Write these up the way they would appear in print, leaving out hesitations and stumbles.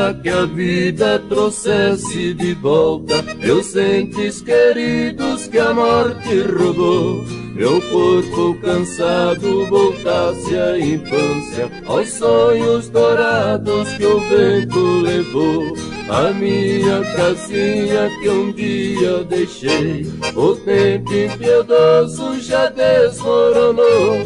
queria que a vida trouxesse de volta meus entes queridos que a morte roubou. Meu corpo cansado voltasse à infância, aos sonhos dourados que o vento levou. A minha casinha que um dia deixei, o tempo impiedoso já desmoronou.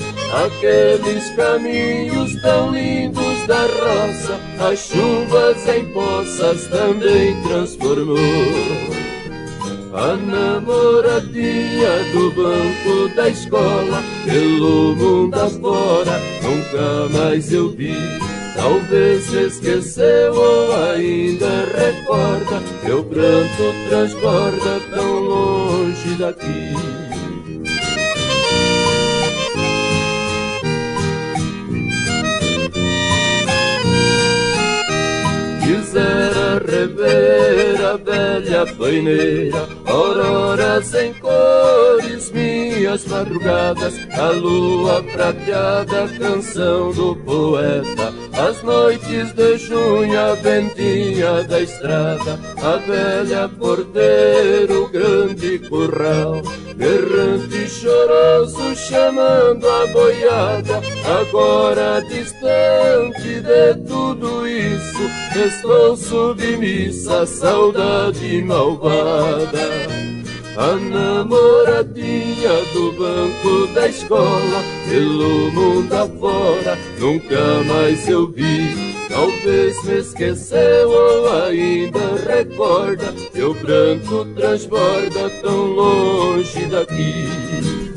Aqueles caminhos tão lindos da roça, as chuvas em poças também transformou. A namoradinha do banco da escola, pelo mundo afora, nunca mais eu vi. Talvez se esqueceu ou ainda recorda, meu pranto transborda tão longe daqui. Quisera rever a velha paineira, auroras em cores, minhas madrugadas, a lua prateada, canção do poeta, as noites de junho, a ventinha da estrada, a velha porteira, o grande curral, errante e choroso chamando a boiada. Agora distante de tudo isso, estou submissa à saudade malvada. A namoradinha do banco da escola, pelo mundo afora, nunca mais eu vi. Talvez me esqueceu ou ainda recorda, meu pranto transborda tão longe daqui.